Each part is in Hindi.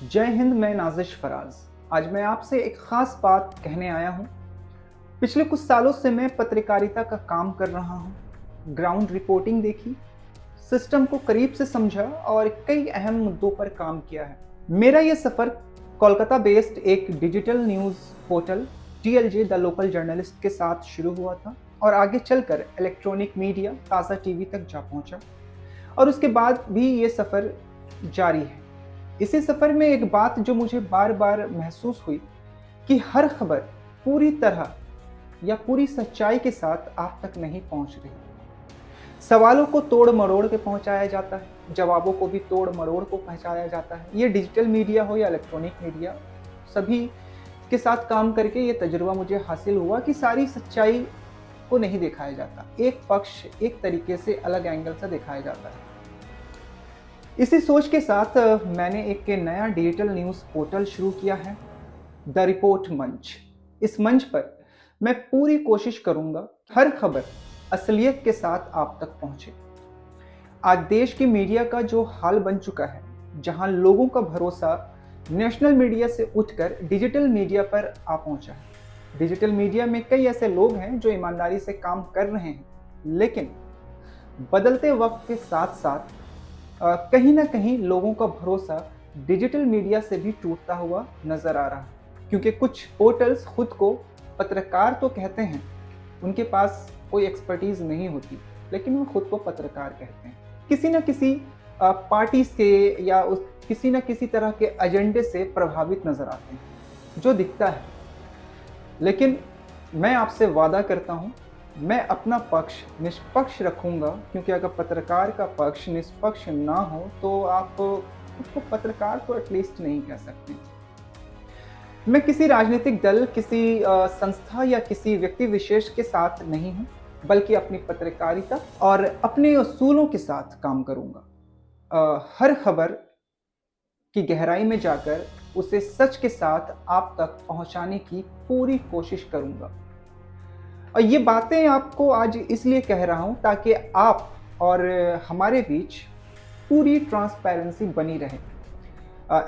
जय हिंद। मैं नाजिश फराज। आज मैं आपसे एक ख़ास बात कहने आया हूँ। पिछले कुछ सालों से मैं पत्रकारिता का काम कर रहा हूँ। ग्राउंड रिपोर्टिंग देखी, सिस्टम को करीब से समझा और कई अहम मुद्दों पर काम किया है। मेरा ये सफ़र कोलकाता बेस्ड एक digital news portal TLJ the local journalist के साथ शुरू हुआ था और आगे चलकर इलेक्ट्रॉनिक मीडिया ताज़ा टीवी तक जा पहुँचा और उसके बाद भी ये सफ़र जारी है। इसी सफ़र में एक बात जो मुझे बार बार महसूस हुई कि हर खबर पूरी तरह या पूरी सच्चाई के साथ आप तक नहीं पहुंच रही। सवालों को तोड़ मरोड़ के पहुंचाया जाता है, जवाबों को भी तोड़ मरोड़ को पहुंचाया जाता है। ये डिजिटल मीडिया हो या इलेक्ट्रॉनिक मीडिया, सभी के साथ काम करके ये तजुर्बा मुझे हासिल हुआ कि सारी सच्चाई को नहीं दिखाया जाता। एक पक्ष एक तरीके से अलग एंगल से दिखाया जाता है। इसी सोच के साथ मैंने एक नया डिजिटल न्यूज़ पोर्टल शुरू किया है, द रिपोर्ट मंच। इस मंच पर मैं पूरी कोशिश करूंगा हर खबर असलियत के साथ आप तक पहुंचे। आज देश की मीडिया का जो हाल बन चुका है, जहां लोगों का भरोसा नेशनल मीडिया से उठकर डिजिटल मीडिया पर आ पहुंचा है। डिजिटल मीडिया में कई ऐसे लोग हैं जो ईमानदारी से काम कर रहे हैं, लेकिन बदलते वक्त के साथ साथ कहीं ना कहीं लोगों का भरोसा डिजिटल मीडिया से भी टूटता हुआ नजर आ रहा है। क्योंकि कुछ पोर्टल्स खुद को पत्रकार तो कहते हैं, उनके पास कोई एक्सपर्टीज नहीं होती, लेकिन वो खुद को पत्रकार कहते हैं। किसी न किसी पार्टी से या किसी न किसी तरह के एजेंडे से प्रभावित नजर आते हैं, जो दिखता है। लेकिन मैं आपसे वादा करता हूँ, मैं अपना पक्ष निष्पक्ष रखूंगा, क्योंकि अगर पत्रकार का पक्ष निष्पक्ष ना हो तो आप खुद को पत्रकार तो एटलीस्ट नहीं कह सकते। मैं किसी राजनीतिक दल, किसी संस्था या किसी व्यक्ति विशेष के साथ नहीं हूं, बल्कि अपनी पत्रकारिता और अपने उसूलों के साथ काम करूंगा। हर खबर की गहराई में जाकर उसे सच के साथ आप तक पहुंचाने की पूरी कोशिश करूंगा। और ये बातें आपको आज इसलिए कह रहा हूँ ताकि आप और हमारे बीच पूरी ट्रांसपेरेंसी बनी रहे।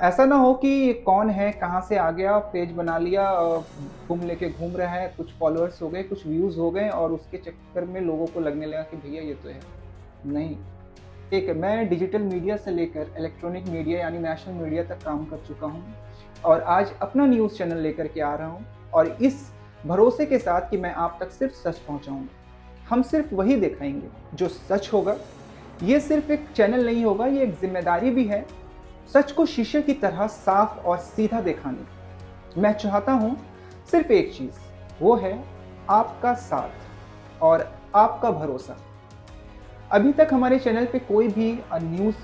ऐसा ना हो कि कौन है, कहाँ से आ गया, पेज बना लिया, घूम लेके घूम रहा है, कुछ फॉलोअर्स हो गए, कुछ व्यूज़ हो गए और उसके चक्कर में लोगों को लगने लगा कि भैया ये तो है। नहीं, एक मैं डिजिटल मीडिया से लेकर इलेक्ट्रॉनिक मीडिया यानी नेशनल मीडिया तक काम कर चुका हूँ और आज अपना न्यूज़ चैनल लेकर के आ रहा हूँ, और इस भरोसे के साथ कि मैं आप तक सिर्फ सच पहुंचाऊंगा। हम सिर्फ वही दिखाएंगे जो सच होगा। ये सिर्फ एक चैनल नहीं होगा, ये एक जिम्मेदारी भी है, सच को शीशे की तरह साफ और सीधा दिखाने। मैं चाहता हूं सिर्फ एक चीज़, वो है आपका साथ और आपका भरोसा। अभी तक हमारे चैनल पे कोई भी न्यूज़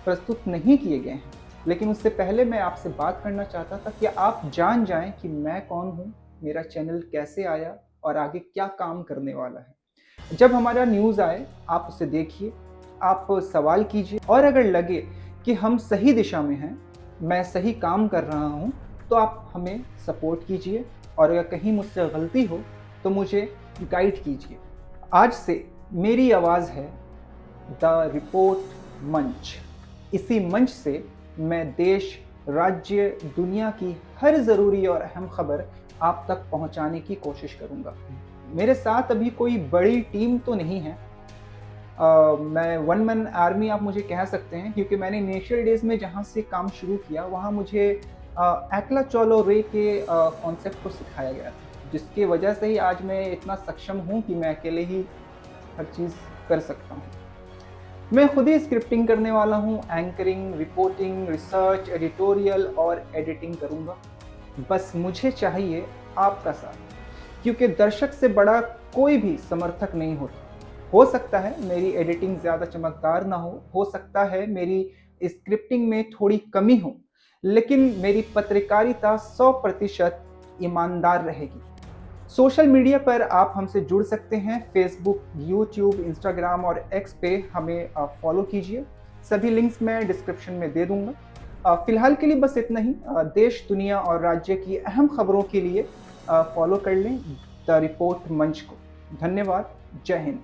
प्रस्तुत नहीं किए गए हैं, लेकिन उससे पहले मैं आपसे बात करना चाहता था कि आप जान जाएं कि मैं कौन हूं, मेरा चैनल कैसे आया और आगे क्या काम करने वाला है। जब हमारा न्यूज़ आए आप उसे देखिए, आप सवाल कीजिए, और अगर लगे कि हम सही दिशा में हैं, मैं सही काम कर रहा हूं, तो आप हमें सपोर्ट कीजिए, और अगर कहीं मुझसे गलती हो तो मुझे गाइड कीजिए। आज से मेरी आवाज़ है द रिपोर्ट मंच। इसी मंच से मैं देश, राज्य, दुनिया की हर ज़रूरी और अहम खबर आप तक पहुंचाने की कोशिश करूंगा। मेरे साथ अभी कोई बड़ी टीम तो नहीं है। मैं वन मैन आर्मी आप मुझे कह सकते हैं, क्योंकि मैंने इनिशियल डेज में जहां से काम शुरू किया वहां मुझे एकला चलो रे के कॉन्सेप्ट को सिखाया गया था, जिसकी वजह से ही आज मैं इतना सक्षम हूं कि मैं अकेले ही हर चीज़ कर सकता हूं। मैं खुद ही स्क्रिप्टिंग करने वाला हूं, एंकरिंग, रिपोर्टिंग, रिसर्च, एडिटोरियल और एडिटिंग करूंगा। बस मुझे चाहिए आपका साथ, क्योंकि दर्शक से बड़ा कोई भी समर्थक नहीं होता। हो सकता है मेरी एडिटिंग ज़्यादा चमकदार ना हो सकता है मेरी स्क्रिप्टिंग में थोड़ी कमी हो, लेकिन मेरी पत्रकारिता 100% ईमानदार रहेगी। सोशल मीडिया पर आप हमसे जुड़ सकते हैं। फेसबुक, यूट्यूब, इंस्टाग्राम और एक्स पे हमें फॉलो कीजिए। सभी लिंक्स मैं डिस्क्रिप्शन में दे दूंगा। फिलहाल के लिए बस इतना ही। देश, दुनिया और राज्य की अहम खबरों के लिए फॉलो कर लें द रिपोर्ट मंच को। धन्यवाद। जय हिंद।